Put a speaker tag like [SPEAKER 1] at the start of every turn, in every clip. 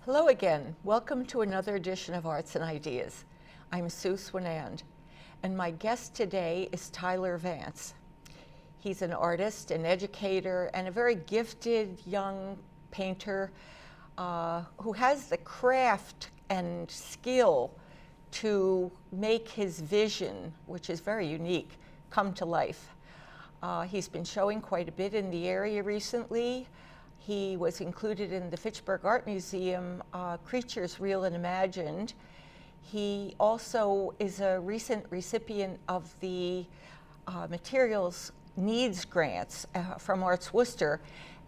[SPEAKER 1] Hello again. Welcome to another edition of Arts and Ideas. I'm Sue Swinand, and my guest today is Tyler Vance. He's an artist, an educator, and a very gifted young painter who has the craft and skill to make his vision, which is very unique, come to life. He's been showing quite a bit in the area recently. He was included in the Fitchburg Art Museum, Creatures Real and Imagined. He also is a recent recipient of the Materials Needs Grants from Arts Worcester.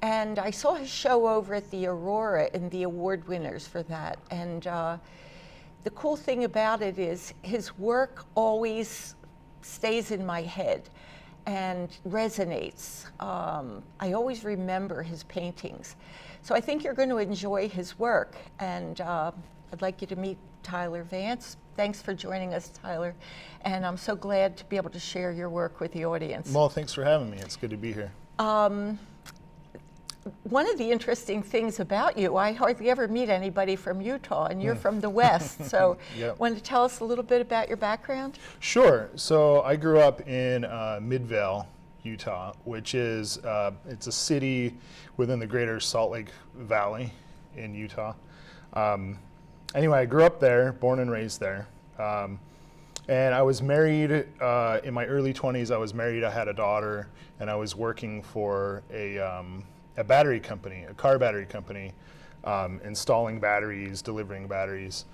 [SPEAKER 1] And I saw his show over at the Aurora and the award winners for that. And the cool thing about it is his work always stays in my head and resonates. I always remember his paintings. So I think you're going to enjoy his work, and I'd like you to meet Tyler Vance. Thanks for joining us, Tyler, and I'm so glad to be able to share your work with the audience.
[SPEAKER 2] Well, thanks for having me. It's good to be here.
[SPEAKER 1] One of the interesting things about you, I hardly ever meet anybody from Utah, and you're from the West. So,
[SPEAKER 2] Yep.
[SPEAKER 1] Want to tell us a little bit about your background?
[SPEAKER 2] Sure. So I grew up in Midvale, Utah, which is it's a city within the greater Salt Lake Valley in Utah. Anyway, I grew up there, born and raised there. And I was married in my early 20s. I was married, I had a daughter, and I was working for a battery company, a car battery company, installing batteries, delivering batteries.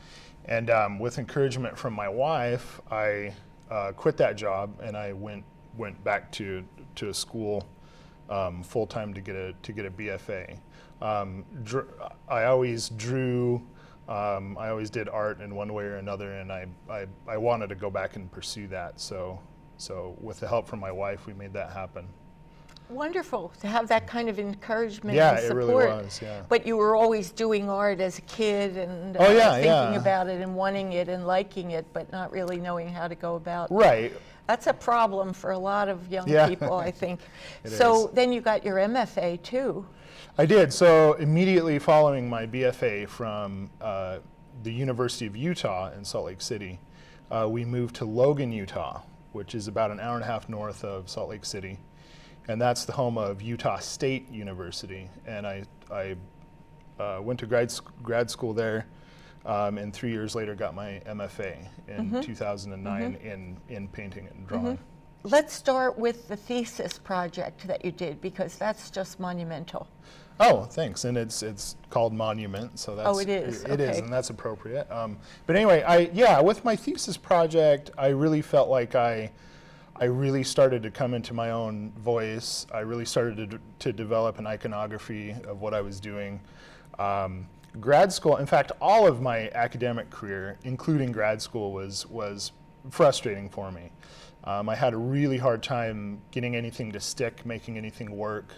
[SPEAKER 2] And with encouragement from my wife, I quit that job and I went back to a school full time to get a BFA. I always drew. I always did art in one way or another, and I wanted to go back and pursue that. So with the help from my wife, we made that happen.
[SPEAKER 1] Wonderful to have that kind of encouragement
[SPEAKER 2] Yeah,
[SPEAKER 1] and
[SPEAKER 2] it
[SPEAKER 1] support.
[SPEAKER 2] really was, yeah.
[SPEAKER 1] But you were always doing art as a kid and thinking about it and wanting it and liking it, but not really knowing how to go about it.
[SPEAKER 2] Right.
[SPEAKER 1] That's a problem for a lot of young people, I think. Then you got your MFA too.
[SPEAKER 2] I did. So immediately following my BFA from the University of Utah in Salt Lake City, we moved to Logan, Utah, which is about an hour and a half north of Salt Lake City. And that's the home of Utah State University. And I went to grad school there, and 3 years later got my MFA in 2009 in painting and drawing.
[SPEAKER 1] Let's start with the Thesis Project that you did, because that's just monumental.
[SPEAKER 2] Oh, thanks. And it's called Monument, so that's
[SPEAKER 1] it is.
[SPEAKER 2] It is, and that's appropriate. But anyway, with my Thesis Project, I really felt like I really started to come into my own voice. I really started to develop an iconography of what I was doing. Grad school, in fact, all of my academic career, including grad school, was frustrating for me. I had a really hard time getting anything to stick, making anything work.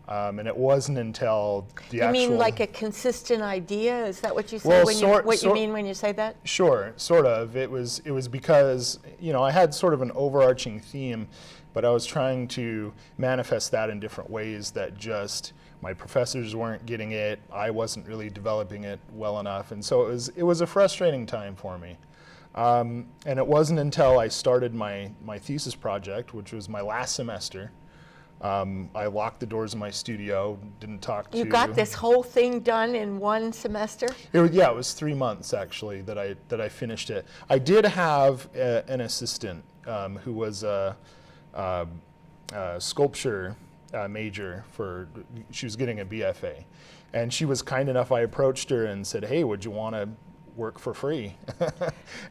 [SPEAKER 2] And it wasn't until the actual...
[SPEAKER 1] You mean like a consistent idea? Is that what you say?
[SPEAKER 2] Well,
[SPEAKER 1] you mean when you say that?
[SPEAKER 2] Sure, sort of. It was because, I had sort of an overarching theme, but I was trying to manifest that in different ways that just my professors weren't getting it. I wasn't really developing it well enough. And so it was a frustrating time for me. And it wasn't until I started my thesis project, which was my last semester. I locked the doors of my studio, didn't talk to...
[SPEAKER 1] You got this whole thing done in one semester?
[SPEAKER 2] It was 3 months actually that I finished it. I did have an assistant who was a sculpture major she was getting a BFA. And she was kind enough, I approached her and said, hey, would you want to work for free?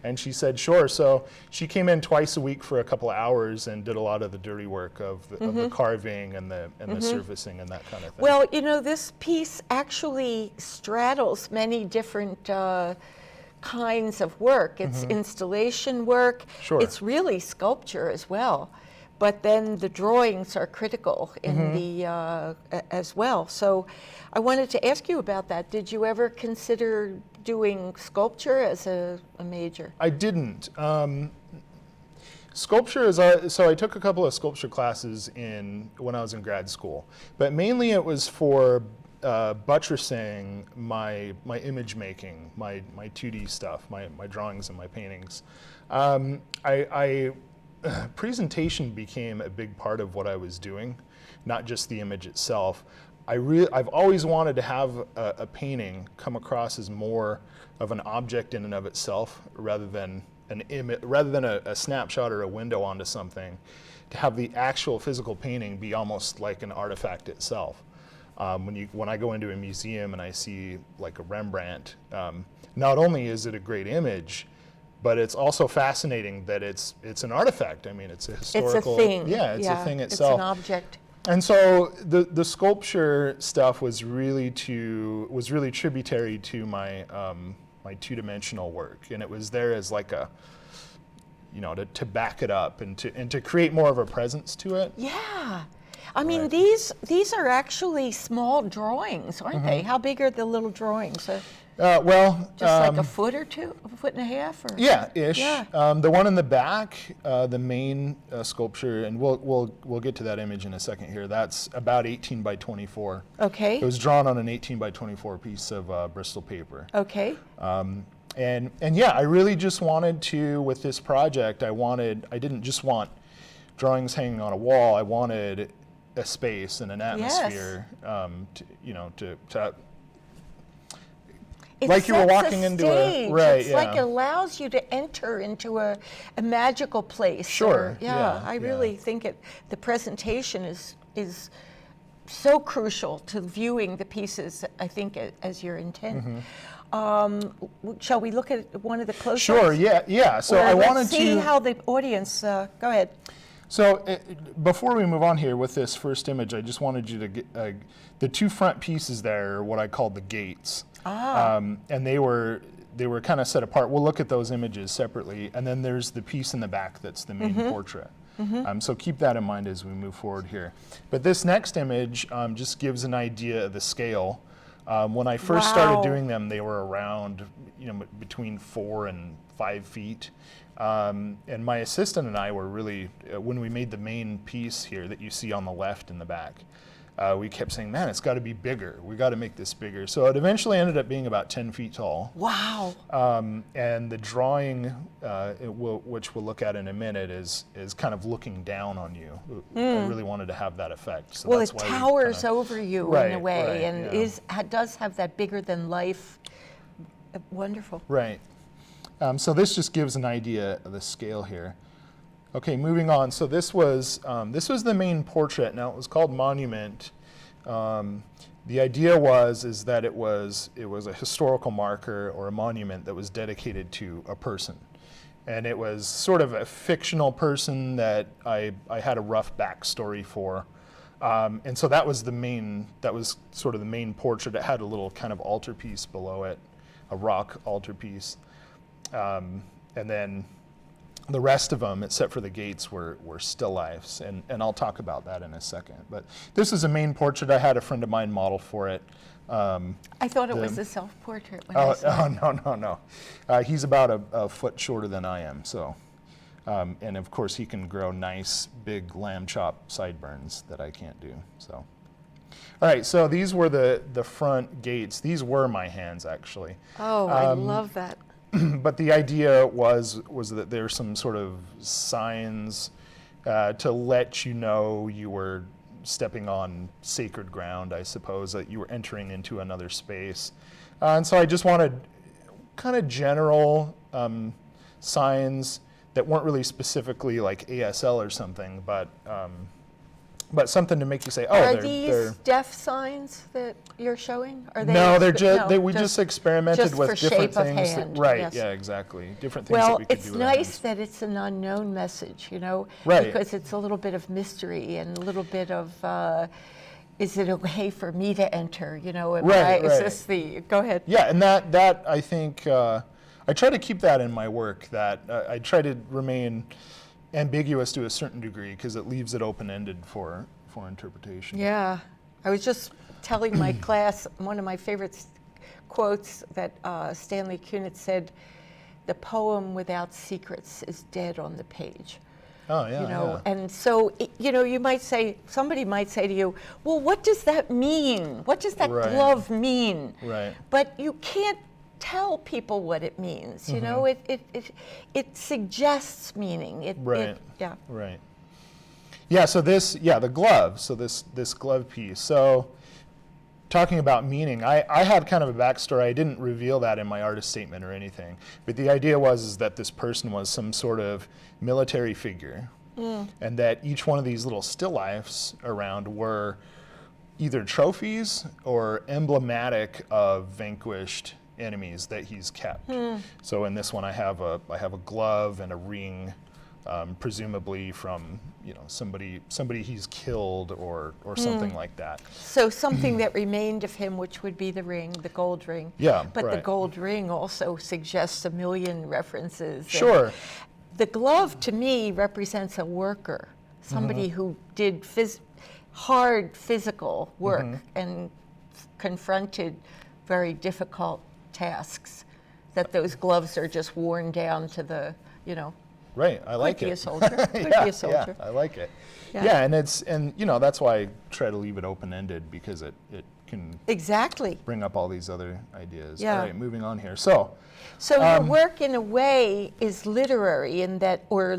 [SPEAKER 2] And she said, sure. So she came in twice a week for a couple of hours and did a lot of the dirty work of the carving and the surfacing and that kind of thing.
[SPEAKER 1] Well, this piece actually straddles many different kinds of work. It's installation work.
[SPEAKER 2] Sure.
[SPEAKER 1] It's really sculpture as well. But then the drawings are critical in the as well. So I wanted to ask you about that. Did you ever consider doing sculpture as a major?
[SPEAKER 2] I didn't. Sculpture is, so I took a couple of sculpture classes when I was in grad school, but mainly it was for buttressing my image making, my 2D stuff, my drawings and my paintings. Presentation became a big part of what I was doing, not just the image itself. I've always wanted to have a painting come across as more of an object in and of itself, rather than an image, rather than a snapshot or a window onto something. To have the actual physical painting be almost like an artifact itself. When I go into a museum and I see like a Rembrandt, not only is it a great image, but it's also fascinating that it's an artifact. I mean, it's a historical.
[SPEAKER 1] It's a thing.
[SPEAKER 2] Yeah, it's a thing itself.
[SPEAKER 1] It's an object.
[SPEAKER 2] And so the sculpture stuff was really tributary to my my two-dimensional work, and it was there as like a, to back it up and to create more of a presence to it.
[SPEAKER 1] Yeah. I mean,
[SPEAKER 2] Right.
[SPEAKER 1] these are actually small drawings, aren't they? How big are the little drawings?
[SPEAKER 2] Well,
[SPEAKER 1] Just like a foot or two, a foot and a half, or
[SPEAKER 2] yeah, ish.
[SPEAKER 1] Yeah.
[SPEAKER 2] The one in the back, the main sculpture, and we'll get to that image in a second here. That's about 18 by 24.
[SPEAKER 1] Okay.
[SPEAKER 2] It was drawn on an 18 by 24 piece of Bristol paper.
[SPEAKER 1] Okay.
[SPEAKER 2] And yeah, I really just wanted to, with this project, I didn't just want drawings hanging on a wall. I wanted a space and an atmosphere, to
[SPEAKER 1] It
[SPEAKER 2] like you were
[SPEAKER 1] sets
[SPEAKER 2] walking
[SPEAKER 1] a
[SPEAKER 2] into
[SPEAKER 1] stage.
[SPEAKER 2] a right.
[SPEAKER 1] It's
[SPEAKER 2] yeah.
[SPEAKER 1] like it allows you to enter into a magical place.
[SPEAKER 2] Sure,
[SPEAKER 1] Yeah,
[SPEAKER 2] yeah,
[SPEAKER 1] I really think the presentation is so crucial to viewing the pieces, I think, as your intent. Shall we look at one of the close-ups?
[SPEAKER 2] Sure. Yeah. So I
[SPEAKER 1] let's
[SPEAKER 2] wanted
[SPEAKER 1] see
[SPEAKER 2] to
[SPEAKER 1] how the audience. Go ahead.
[SPEAKER 2] So before we move on here with this first image, I just wanted you to get the two front pieces there are what I called the gates. And they were kind of set apart. We'll look at those images separately, and then there's the piece in the back that's the main portrait. So keep that in mind as we move forward here. But this next image just gives an idea of the scale. When I first started doing them, they were around, between 4 and 5 feet. And my assistant and I were really, when we made the main piece here that you see on the left in the back, we kept saying, man, it's got to be bigger. We got to make this bigger. So it eventually ended up being about 10 feet tall.
[SPEAKER 1] Wow.
[SPEAKER 2] And the drawing, which we'll look at in a minute, is kind of looking down on you. I really wanted to have that effect. So
[SPEAKER 1] Well,
[SPEAKER 2] that's
[SPEAKER 1] it
[SPEAKER 2] why
[SPEAKER 1] towers over you in a way,
[SPEAKER 2] right,
[SPEAKER 1] and
[SPEAKER 2] yeah.
[SPEAKER 1] does have that bigger than life. Wonderful.
[SPEAKER 2] Right. So this just gives an idea of the scale here. Okay, moving on. So this was the main portrait. Now it was called Monument. The idea is that it was a historical marker or a monument that was dedicated to a person, and it was sort of a fictional person that I had a rough backstory for. And so that was sort of the main portrait. It had a little kind of altarpiece below it, a rock altarpiece. And then the rest of them, except for the gates, were still lifes, and I'll talk about that in a second. But this is a main portrait. I had a friend of mine model for it.
[SPEAKER 1] I thought it was a self-portrait when I saw it.
[SPEAKER 2] No. He's about a foot shorter than I am, so. And of course, he can grow nice, big lamb chop sideburns that I can't do, so. All right, so these were the front gates. These were my hands, actually.
[SPEAKER 1] Oh, I love that.
[SPEAKER 2] But the idea was that there's some sort of signs to let you know you were stepping on sacred ground, I suppose, that you were entering into another space. And so I just wanted kind of general signs that weren't really specifically like ASL or something, but something to make you say, oh,
[SPEAKER 1] Are
[SPEAKER 2] they're
[SPEAKER 1] these deaf signs that you're showing? Are they
[SPEAKER 2] no, they're we just experimented
[SPEAKER 1] just
[SPEAKER 2] with
[SPEAKER 1] for
[SPEAKER 2] different
[SPEAKER 1] shape of
[SPEAKER 2] things.
[SPEAKER 1] hand,
[SPEAKER 2] Right,
[SPEAKER 1] yes.
[SPEAKER 2] yeah, exactly. Different things
[SPEAKER 1] Well,
[SPEAKER 2] that we could
[SPEAKER 1] it's
[SPEAKER 2] do with
[SPEAKER 1] nice
[SPEAKER 2] hands.
[SPEAKER 1] that it's an unknown message,
[SPEAKER 2] Right.
[SPEAKER 1] because it's a little bit of mystery and a little bit of, is it okay for me to enter?
[SPEAKER 2] Right.
[SPEAKER 1] Is this the, go ahead.
[SPEAKER 2] Yeah, and that I think, I try to keep that in my work, that I try to remain ambiguous to a certain degree because it leaves it open-ended for interpretation.
[SPEAKER 1] Yeah, I was just telling my class, one of my favorite quotes that Stanley Kunitz said, "The poem without secrets is dead on the page."
[SPEAKER 2] Oh, yeah,
[SPEAKER 1] You know,
[SPEAKER 2] yeah.
[SPEAKER 1] and so, you know, you might say, somebody might say to you, well, what does that mean? What does that
[SPEAKER 2] Right.
[SPEAKER 1] glove mean?
[SPEAKER 2] Right.
[SPEAKER 1] But you can't tell people what it means, you know, it suggests meaning.
[SPEAKER 2] Right.
[SPEAKER 1] Yeah.
[SPEAKER 2] Right. Yeah, so the glove, so this glove piece. So talking about meaning, I had kind of a backstory. I didn't reveal that in my artist statement or anything, but the idea was that this person was some sort of military figure, and that each one of these little still lifes around were either trophies or emblematic of vanquished enemies that he's kept. So in this one, I have a glove and a ring, presumably from, you know, somebody he's killed or something like that.
[SPEAKER 1] So something that remained of him, which would be the ring, the gold ring.
[SPEAKER 2] Yeah,
[SPEAKER 1] But the
[SPEAKER 2] right.
[SPEAKER 1] gold ring also suggests a million references. And
[SPEAKER 2] Sure.
[SPEAKER 1] the glove, to me, represents a worker, somebody who did hard physical work and confronted very difficult tasks, that those gloves are just worn down to the, you know,
[SPEAKER 2] Right, I like
[SPEAKER 1] could be
[SPEAKER 2] it.
[SPEAKER 1] a soldier, could
[SPEAKER 2] Yeah,
[SPEAKER 1] be a soldier.
[SPEAKER 2] Yeah, I like it.
[SPEAKER 1] Yeah.
[SPEAKER 2] Yeah, and you know, that's why I try to leave it open-ended, because it can
[SPEAKER 1] Exactly.
[SPEAKER 2] bring up all these other ideas.
[SPEAKER 1] Yeah.
[SPEAKER 2] All right, moving on here. So,
[SPEAKER 1] So your work, in a way, is literary in that, or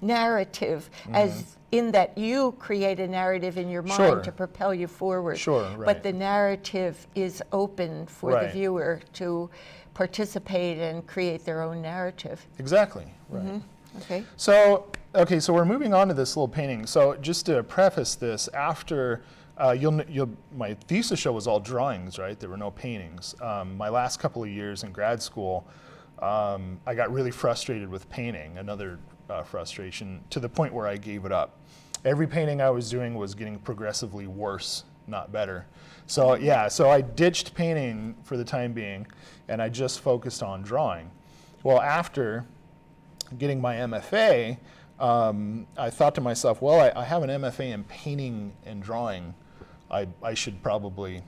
[SPEAKER 1] narrative, as in that you create a narrative in your mind
[SPEAKER 2] Sure.
[SPEAKER 1] to propel you forward.
[SPEAKER 2] Sure, right.
[SPEAKER 1] But the narrative is open for the
[SPEAKER 2] Right.
[SPEAKER 1] viewer to participate and create their own narrative.
[SPEAKER 2] exactly, right.
[SPEAKER 1] Okay.
[SPEAKER 2] So, okay, so we're moving on to this little painting. So just to preface this, after, my thesis show was all drawings, right? There were no paintings. My last couple of years in grad school, I got really frustrated with painting, another frustration, to the point where I gave it up. Every painting I was doing was getting progressively worse, not better. So yeah, so I ditched painting for the time being, and I just focused on drawing. Well, after getting my MFA, I thought to myself, well, I have an MFA in painting and drawing. I should probably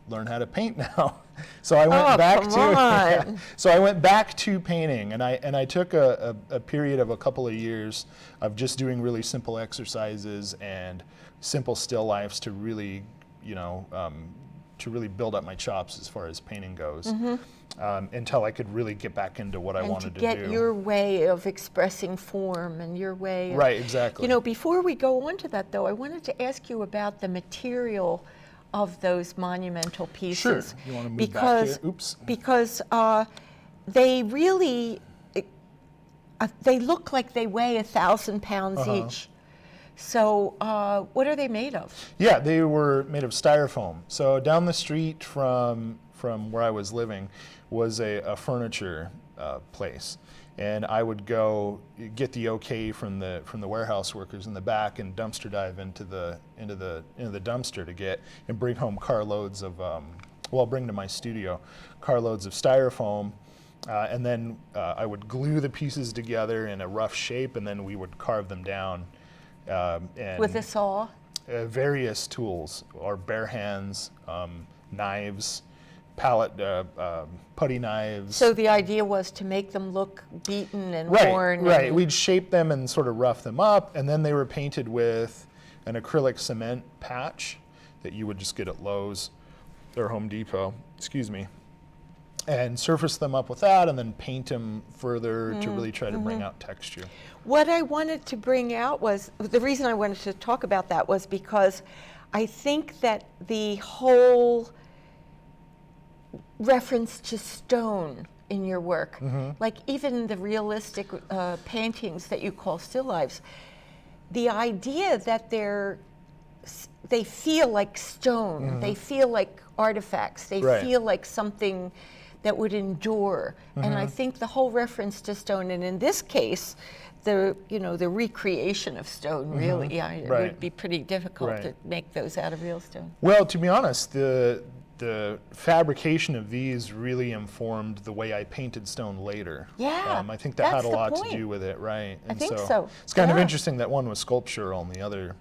[SPEAKER 2] learn how to paint now. So I went back
[SPEAKER 1] come
[SPEAKER 2] to
[SPEAKER 1] on.
[SPEAKER 2] so I went back to painting, and I took a period of a couple of years of just doing really simple exercises and simple still lifes to really, you know, to really build up my chops as far as painting goes, until I could really get back into what I
[SPEAKER 1] And
[SPEAKER 2] wanted
[SPEAKER 1] to
[SPEAKER 2] to
[SPEAKER 1] get
[SPEAKER 2] do.
[SPEAKER 1] your way of expressing form and your way of,
[SPEAKER 2] Right, exactly.
[SPEAKER 1] You know, before we go on to that, though, I wanted to ask you about the material of those monumental pieces.
[SPEAKER 2] Sure. You want to move
[SPEAKER 1] because,
[SPEAKER 2] back here? Oops.
[SPEAKER 1] Because they really, they look like they weigh 1,000 pounds each. So what are they made of?
[SPEAKER 2] Yeah, they were made of styrofoam. So down the street from where I was living was a furniture place, and I would go get the okay from the warehouse workers in the back and dumpster dive into the dumpster to get and bring home carloads of bring to my studio carloads of styrofoam. And then I would glue the pieces together in a rough shape, and then we would carve them down. And
[SPEAKER 1] With a saw?
[SPEAKER 2] various tools, or bare hands, knives, putty knives.
[SPEAKER 1] So the idea was to make them look beaten and worn.
[SPEAKER 2] Right.
[SPEAKER 1] and-
[SPEAKER 2] We'd shape them and sort of rough them up, and then they were painted with an acrylic cement patch that you would just get at Lowe's or Home Depot. Excuse me. And surface them up with that, and then paint them further to really try to bring out texture.
[SPEAKER 1] What I wanted to bring out was, the reason I wanted to talk about that was because I think that the whole reference to stone in your work, like even the realistic paintings that you call still lifes, the idea that they feel like stone, they feel like artifacts, they
[SPEAKER 2] Right.
[SPEAKER 1] feel like something that would endure. And I think the whole reference to stone, and in this case, the recreation of stone, really, it
[SPEAKER 2] Right.
[SPEAKER 1] would be pretty difficult
[SPEAKER 2] Right.
[SPEAKER 1] to make those out of real stone.
[SPEAKER 2] Well, to be honest, the fabrication of these really informed the way I painted stone later.
[SPEAKER 1] Yeah,
[SPEAKER 2] I think that had
[SPEAKER 1] that's
[SPEAKER 2] a
[SPEAKER 1] the
[SPEAKER 2] lot
[SPEAKER 1] point.
[SPEAKER 2] to do with it, right?
[SPEAKER 1] I think so.
[SPEAKER 2] It's kind of
[SPEAKER 1] Yeah.
[SPEAKER 2] interesting that one was sculptural and the other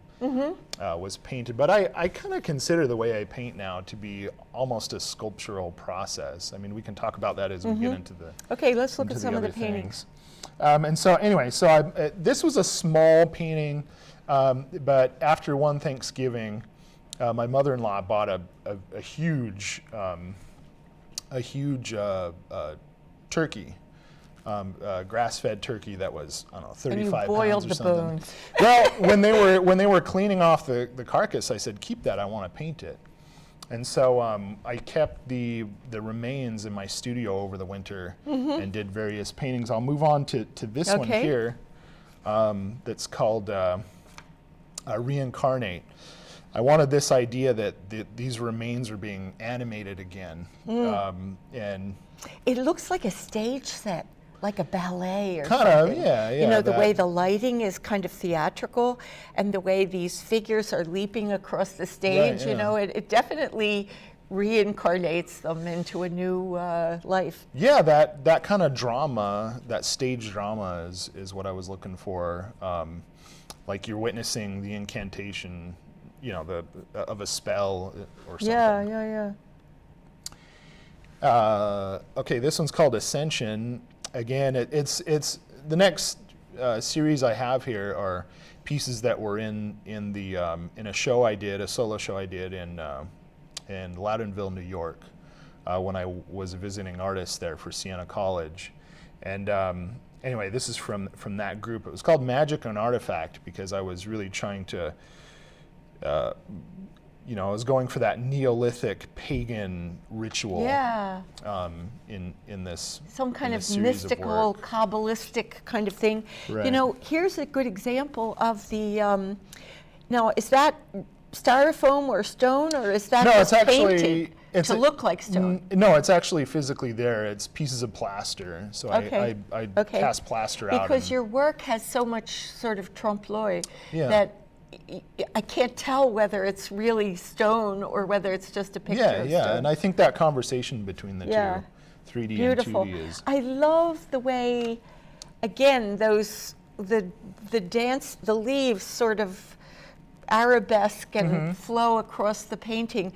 [SPEAKER 2] was painted. But I kind of consider the way I paint now to be almost a sculptural process. I mean, we can talk about that as we get into the
[SPEAKER 1] Okay, let's look
[SPEAKER 2] into
[SPEAKER 1] at some of the
[SPEAKER 2] other
[SPEAKER 1] paintings.
[SPEAKER 2] things. And so anyway, this was a small painting, but after one Thanksgiving, my mother-in-law bought a huge turkey, grass-fed turkey that was, I don't know, 35
[SPEAKER 1] and you boiled
[SPEAKER 2] pounds or
[SPEAKER 1] the
[SPEAKER 2] something.
[SPEAKER 1] bones.
[SPEAKER 2] Well, when they were cleaning off the carcass, I said, keep that, I want to paint it. And so I kept the remains in my studio over the winter and did various paintings. I'll move on to this one here that's called Reincarnate. I wanted this idea that these remains are being animated again. And
[SPEAKER 1] it looks like a stage set, like a ballet or
[SPEAKER 2] kind
[SPEAKER 1] something.
[SPEAKER 2] of, yeah.
[SPEAKER 1] You know, the way the lighting is kind of theatrical and the way these figures are leaping across the stage,
[SPEAKER 2] Right,
[SPEAKER 1] you know, it definitely reincarnates them into a new life.
[SPEAKER 2] Yeah, that kind of drama, that stage drama is what I was looking for. Like you're witnessing the incantation, you know, of a spell or something.
[SPEAKER 1] Yeah.
[SPEAKER 2] Okay, this one's called Ascension. Again, it's the next series I have here are pieces that were in a show I did, a solo show I did in Loudonville, New York, when I was a visiting artist there for Siena College. And anyway, this is from that group. It was called Magic and Artifact because I was really trying to, you know, I was going for that Neolithic pagan ritual.
[SPEAKER 1] Yeah.
[SPEAKER 2] In this
[SPEAKER 1] Some kind
[SPEAKER 2] in
[SPEAKER 1] of
[SPEAKER 2] this series
[SPEAKER 1] mystical,
[SPEAKER 2] of work.
[SPEAKER 1] Kabbalistic kind of thing.
[SPEAKER 2] Right.
[SPEAKER 1] You know, here's a good example of the, now is that styrofoam or stone, or is that
[SPEAKER 2] No,
[SPEAKER 1] just
[SPEAKER 2] it's actually
[SPEAKER 1] painted to look like stone?
[SPEAKER 2] No, it's actually physically there. It's pieces of plaster. So
[SPEAKER 1] Okay.
[SPEAKER 2] I
[SPEAKER 1] Okay.
[SPEAKER 2] cast plaster out.
[SPEAKER 1] Because
[SPEAKER 2] and-
[SPEAKER 1] your work has so much sort of trompe-l'oeil
[SPEAKER 2] Yeah.
[SPEAKER 1] that I can't tell whether it's really stone or whether it's just a picture of stone.
[SPEAKER 2] and I think that conversation between the
[SPEAKER 1] Yeah.
[SPEAKER 2] two, 3D
[SPEAKER 1] Beautiful.
[SPEAKER 2] and 2D is.
[SPEAKER 1] I love the way, again, the dance, the leaves sort of arabesque and flow across the painting,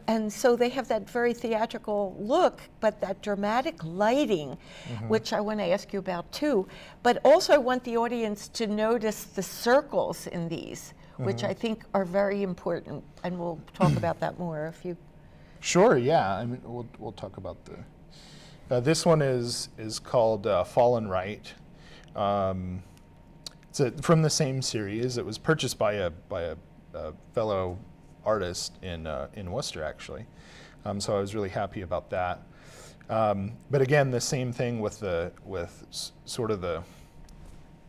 [SPEAKER 1] and so they have that very theatrical look, but that dramatic lighting, which I want to ask you about too. But also I want the audience to notice the circles in these, which I think are very important, and we'll talk about that more if you.
[SPEAKER 2] Sure, yeah. I mean, we'll talk about the. This one is called Fallen Right. It's from the same series. It was purchased by a fellow artist in Worcester, actually. So I was really happy about that. But again, the same thing with sort of the,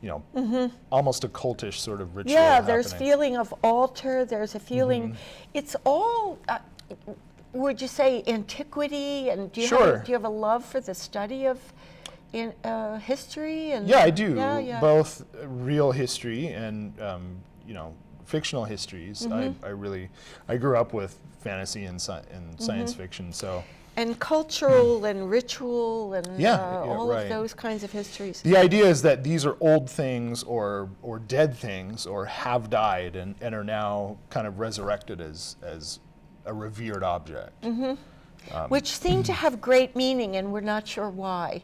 [SPEAKER 2] you know, almost a cultish sort of ritual.
[SPEAKER 1] Yeah, there's
[SPEAKER 2] happening.
[SPEAKER 1] feeling of altar. There's a feeling. It's all. Would you say antiquity? And do you
[SPEAKER 2] Sure.
[SPEAKER 1] have a love for the study of history? And
[SPEAKER 2] Yeah, I do.
[SPEAKER 1] Yeah.
[SPEAKER 2] Both real history and you know, fictional histories. I grew up with fantasy and science fiction, so.
[SPEAKER 1] And cultural and ritual and all
[SPEAKER 2] right.
[SPEAKER 1] of those kinds of histories.
[SPEAKER 2] The idea is that these are old things or dead things or have died and are now kind of resurrected as a revered object.
[SPEAKER 1] Which seem to have great meaning, and we're not sure why.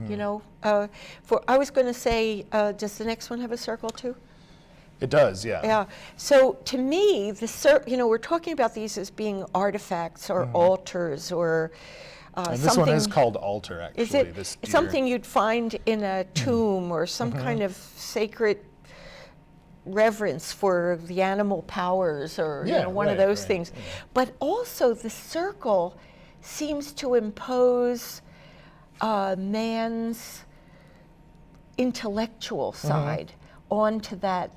[SPEAKER 1] You know, I was going to say, does the next one have a circle too?
[SPEAKER 2] It does, yeah.
[SPEAKER 1] Yeah. So to me, you know, we're talking about these as being artifacts or altars or
[SPEAKER 2] And this
[SPEAKER 1] something.
[SPEAKER 2] one is called Altar, actually.
[SPEAKER 1] Is it
[SPEAKER 2] this deer.
[SPEAKER 1] something you'd find in a tomb or some kind of sacred reverence for the animal powers or you know, one of those things?
[SPEAKER 2] Yeah.
[SPEAKER 1] But also the circle seems to impose man's intellectual side onto that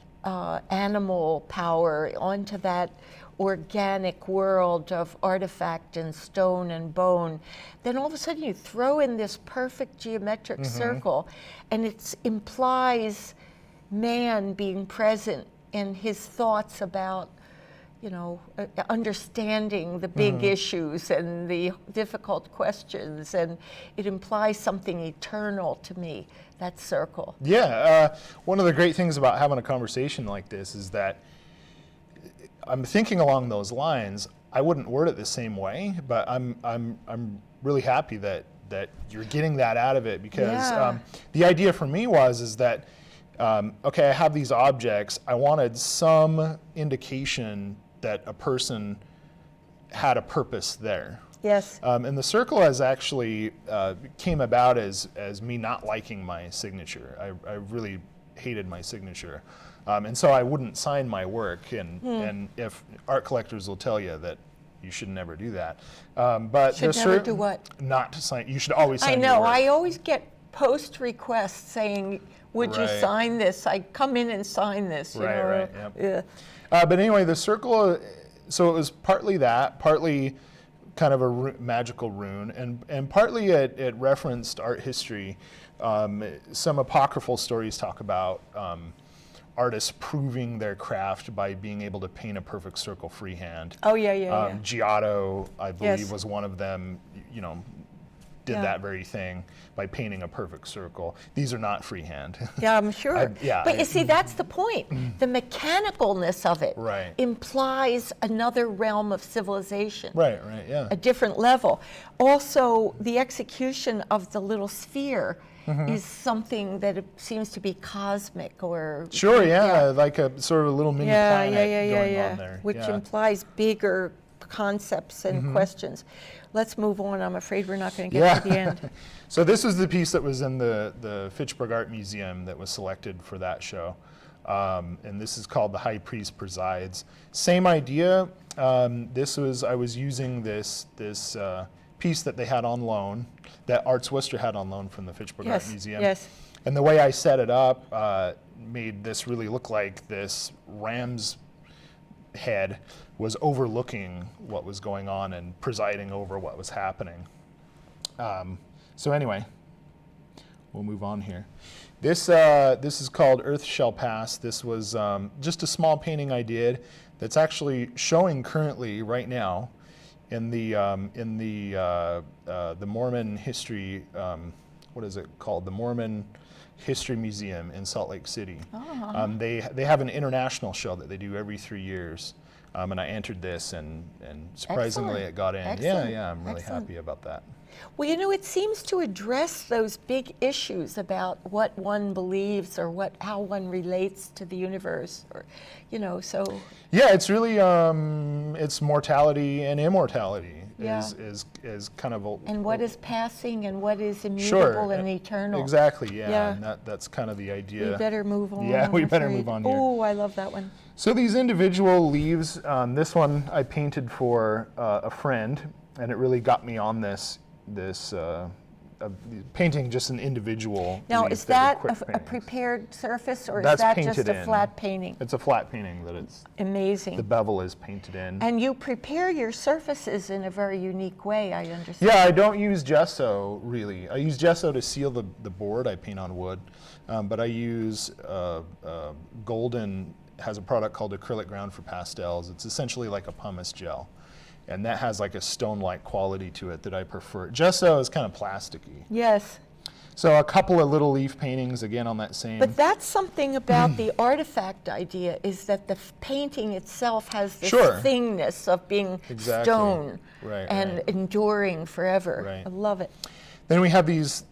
[SPEAKER 1] animal power, onto that organic world of artifact and stone and bone. Then all of a sudden you throw in this perfect geometric circle, and it implies man being present in his thoughts about, you know, understanding the big issues and the difficult questions, and it implies something eternal to me, that circle.
[SPEAKER 2] Yeah, one of the great things about having a conversation like this is that I'm thinking along those lines. I wouldn't word it the same way, but I'm really happy that that you're getting that out of it, because
[SPEAKER 1] Yeah.
[SPEAKER 2] the idea for me is that okay, I have these objects. I wanted some indication that a person had a purpose there.
[SPEAKER 1] Yes.
[SPEAKER 2] And the circle has actually came about as me not liking my signature. I really hated my signature. And so I wouldn't sign my work. And if art collectors will tell you that you should never do that. But
[SPEAKER 1] Should never do what?
[SPEAKER 2] Not to sign. You should always sign
[SPEAKER 1] I
[SPEAKER 2] your
[SPEAKER 1] know.
[SPEAKER 2] work.
[SPEAKER 1] I always get post requests saying, would you
[SPEAKER 2] Right.
[SPEAKER 1] sign this? I come in and sign this. You
[SPEAKER 2] Right,
[SPEAKER 1] know?
[SPEAKER 2] right, yep.
[SPEAKER 1] Yeah.
[SPEAKER 2] But anyway, the circle, so it was partly that, partly kind of a magical rune, and partly it referenced art history. Some apocryphal stories talk about artists proving their craft by being able to paint a perfect circle freehand.
[SPEAKER 1] Oh, yeah.
[SPEAKER 2] Giotto, I believe,
[SPEAKER 1] Yes.
[SPEAKER 2] was one of them, did
[SPEAKER 1] Yeah.
[SPEAKER 2] that very thing by painting a perfect circle. These are not freehand.
[SPEAKER 1] Yeah, I'm sure. But you see, that's the point. The mechanicalness of it
[SPEAKER 2] Right.
[SPEAKER 1] implies another realm of civilization.
[SPEAKER 2] Right, yeah.
[SPEAKER 1] A different level. Also, the execution of the little sphere is something that it seems to be cosmic, or
[SPEAKER 2] Sure, yeah, like a sort of a little mini planet going on there.
[SPEAKER 1] which
[SPEAKER 2] yeah.
[SPEAKER 1] implies bigger concepts and questions. Let's move on. I'm afraid we're not going to get to the end.
[SPEAKER 2] So this is the piece that was in the Fitchburg Art Museum that was selected for that show. And this is called The High Priest Presides. Same idea. I was using this piece that they had on loan, that Arts Worcester had on loan from the Fitchburg Art Museum.
[SPEAKER 1] Yes.
[SPEAKER 2] And the way I set it up made this really look like this ram's head was overlooking what was going on and presiding over what was happening. So anyway, we'll move on here. This is called Earth Shall Pass. This was just a small painting I did that's actually showing currently right now in the Mormon History, what is it called? The Mormon History Museum in Salt Lake City.
[SPEAKER 1] Oh.
[SPEAKER 2] They have an international show that they do every 3 years. And I entered this, and surprisingly
[SPEAKER 1] Excellent.
[SPEAKER 2] it got in.
[SPEAKER 1] Excellent.
[SPEAKER 2] Yeah, I'm really
[SPEAKER 1] Excellent.
[SPEAKER 2] happy about that.
[SPEAKER 1] Well, it seems to address those big issues about what one believes or how one relates to the universe, or, so.
[SPEAKER 2] Yeah, it's really it's mortality and immortality
[SPEAKER 1] Yeah.
[SPEAKER 2] is kind of a,
[SPEAKER 1] And what is passing and what is immutable and eternal.
[SPEAKER 2] Exactly, yeah.
[SPEAKER 1] Yeah.
[SPEAKER 2] And that's kind of the idea.
[SPEAKER 1] We better move on.
[SPEAKER 2] Yeah, we
[SPEAKER 1] I'm
[SPEAKER 2] better
[SPEAKER 1] afraid.
[SPEAKER 2] move on here.
[SPEAKER 1] Oh, I love that one.
[SPEAKER 2] So these individual leaves, this one I painted for a friend, and it really got me on this painting just an individual.
[SPEAKER 1] Now,
[SPEAKER 2] leaf
[SPEAKER 1] is that
[SPEAKER 2] were quick
[SPEAKER 1] a
[SPEAKER 2] paintings.
[SPEAKER 1] prepared surface, or
[SPEAKER 2] That's
[SPEAKER 1] is that
[SPEAKER 2] painted
[SPEAKER 1] just a
[SPEAKER 2] in.
[SPEAKER 1] flat painting?
[SPEAKER 2] It's a flat painting that the
[SPEAKER 1] Amazing.
[SPEAKER 2] bevel is painted in.
[SPEAKER 1] And you prepare your surfaces in a very unique way, I understand.
[SPEAKER 2] Yeah, I don't use gesso really. I use gesso to seal the board. I paint on wood, but I use Golden has a product called acrylic ground for pastels. It's essentially like a pumice gel, and that has like a stone-like quality to it that I prefer. Gesso is kind of plasticky.
[SPEAKER 1] Yes.
[SPEAKER 2] So a couple of little leaf paintings again on that same.
[SPEAKER 1] But that's something about the artifact idea, is that the painting itself has this
[SPEAKER 2] Sure.
[SPEAKER 1] thingness of being
[SPEAKER 2] Exactly.
[SPEAKER 1] stone
[SPEAKER 2] Right,
[SPEAKER 1] and
[SPEAKER 2] right.
[SPEAKER 1] enduring forever.
[SPEAKER 2] Right.
[SPEAKER 1] I love it.
[SPEAKER 2] Then we have these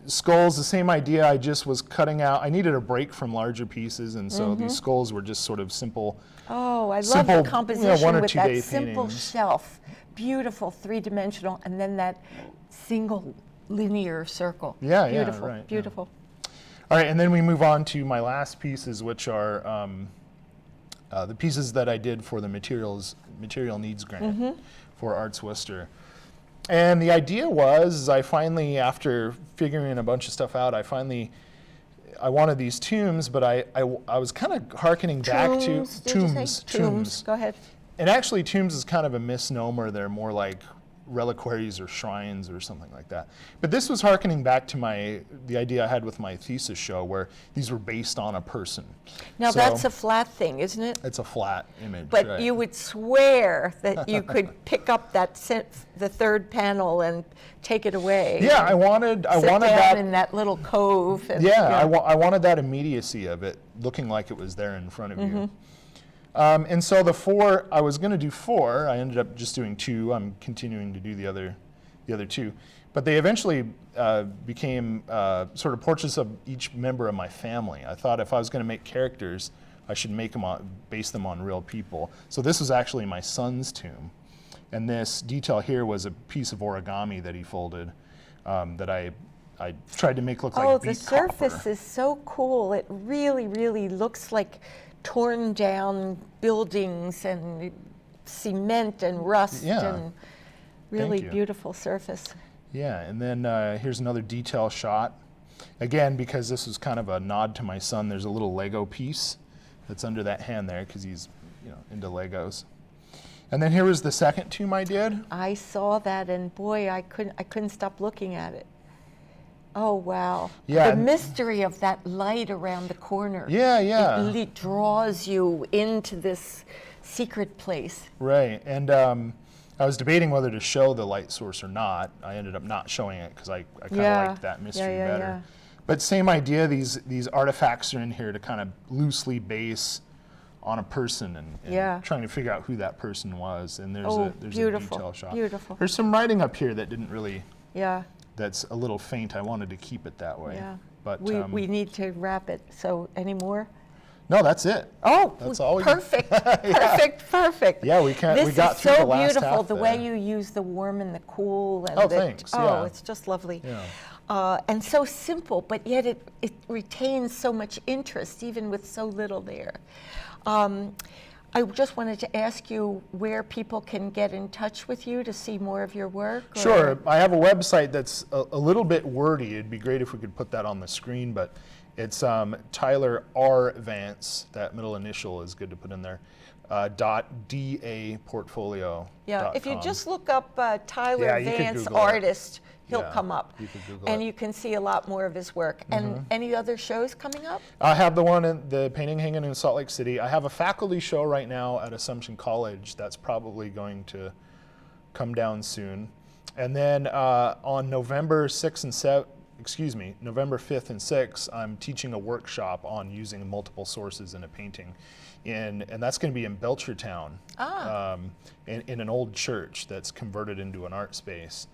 [SPEAKER 2] skulls, the same idea. I just was cutting out, I needed a break from larger pieces, and so these skulls were just sort of simple.
[SPEAKER 1] Oh, I love
[SPEAKER 2] Simple,
[SPEAKER 1] the composition
[SPEAKER 2] 1 or
[SPEAKER 1] with
[SPEAKER 2] 2
[SPEAKER 1] that
[SPEAKER 2] day
[SPEAKER 1] simple
[SPEAKER 2] paintings.
[SPEAKER 1] shelf. Beautiful, three-dimensional, and then that single linear circle.
[SPEAKER 2] Yeah, yeah,
[SPEAKER 1] beautiful,
[SPEAKER 2] right, yeah.
[SPEAKER 1] beautiful.
[SPEAKER 2] All right, and then we move on to my last pieces, which are the pieces that I did for the material needs grant for Arts Worcester. And the idea was, I finally, after figuring a bunch of stuff out, I wanted these tombs, but I was kind of hearkening back to
[SPEAKER 1] Tombs, did you say? Tombs. Go ahead.
[SPEAKER 2] And actually, tombs is kind of a misnomer. They're more like reliquaries or shrines or something like that. But this was hearkening back to the idea I had with my thesis show, where these were based on a person.
[SPEAKER 1] Now
[SPEAKER 2] So
[SPEAKER 1] that's a flat thing, isn't it?
[SPEAKER 2] it's a flat image.
[SPEAKER 1] But
[SPEAKER 2] right.
[SPEAKER 1] you would swear that you could pick up the third panel and take it away.
[SPEAKER 2] Yeah, I
[SPEAKER 1] and
[SPEAKER 2] wanted
[SPEAKER 1] sit down
[SPEAKER 2] that.
[SPEAKER 1] in that little cove. And,
[SPEAKER 2] Yeah, I wanted that immediacy of it, looking like it was there in front of you. And so I was going to do 4. I ended up just doing 2. I'm continuing to do the other the other two. But they eventually became sort of portraits of each member of my family. I thought if I was going to make characters, I should make them base them on real people. So this was actually my son's tomb. And this detail here was a piece of origami that he folded that I tried to make look like beat
[SPEAKER 1] the surface
[SPEAKER 2] copper.
[SPEAKER 1] is so cool. It really, really looks like torn down buildings and cement and rust and really beautiful surface.
[SPEAKER 2] Yeah, and then here's another detail shot. Again, because this was kind of a nod to my son, there's a little Lego piece that's under that hand there because he's into Legos. And then here was the second tomb I did.
[SPEAKER 1] I saw that, and boy, I couldn't stop looking at it. Oh wow!
[SPEAKER 2] Yeah,
[SPEAKER 1] the mystery of that light around the corner.
[SPEAKER 2] Yeah, yeah.
[SPEAKER 1] It really draws you into this secret place.
[SPEAKER 2] Right, and I was debating whether to show the light source or not. I ended up not showing it because I kind of liked that mystery better.
[SPEAKER 1] Yeah.
[SPEAKER 2] But same idea. These artifacts are in here to kind of loosely base on a person and trying to figure out who that person was. And there's a detail shot.
[SPEAKER 1] Beautiful.
[SPEAKER 2] There's some writing up here that didn't really.
[SPEAKER 1] Yeah.
[SPEAKER 2] That's a little faint. I wanted to keep it that way.
[SPEAKER 1] Yeah.
[SPEAKER 2] But
[SPEAKER 1] we need to wrap it. So any more?
[SPEAKER 2] No, that's it.
[SPEAKER 1] Oh,
[SPEAKER 2] that's all.
[SPEAKER 1] Perfect. Perfect.
[SPEAKER 2] Yeah, we got through the last half.
[SPEAKER 1] This is so beautiful. The way you use the warm and the cool. And
[SPEAKER 2] thanks.
[SPEAKER 1] It's just lovely.
[SPEAKER 2] Yeah.
[SPEAKER 1] And so simple, but yet it retains so much interest, even with so little there. I just wanted to ask you where people can get in touch with you to see more of your work. Or?
[SPEAKER 2] Sure. I have a website that's a little bit wordy. It'd be great if we could put that on the screen, but it's Tyler R. Vance. That middle initial is good to put in there. .daportfolio.com.
[SPEAKER 1] Yeah, if you just look up Tyler Vance artist, he'll come up.
[SPEAKER 2] You could Google
[SPEAKER 1] and
[SPEAKER 2] it.
[SPEAKER 1] you can see a lot more of his work. And any other shows coming up?
[SPEAKER 2] I have the one in the painting hanging in Salt Lake City. I have a faculty show right now at Ascension College that's probably going to come down soon. And then on November 5th and 6th, I'm teaching a workshop on using multiple sources in a painting. And that's going to be in Belchertown, in an old church that's converted into an art space.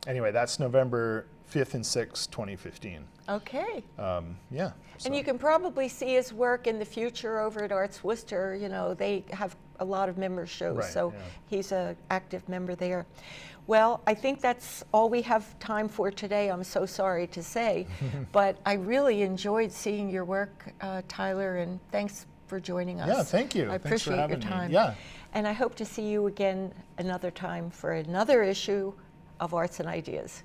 [SPEAKER 2] Anyway, that's November 5th and 6th, 2015.
[SPEAKER 1] Okay.
[SPEAKER 2] Yeah.
[SPEAKER 1] And you can probably see his work in the future over at Arts Worcester. They have a lot of member shows, he's an active member there. Well, I think that's all we have time for today, I'm so sorry to say. But I really enjoyed seeing your work, Tyler, and thanks for joining us.
[SPEAKER 2] Yeah, thank you.
[SPEAKER 1] I appreciate your time.
[SPEAKER 2] Yeah.
[SPEAKER 1] And I hope to see you again another time for another issue of Arts and Ideas.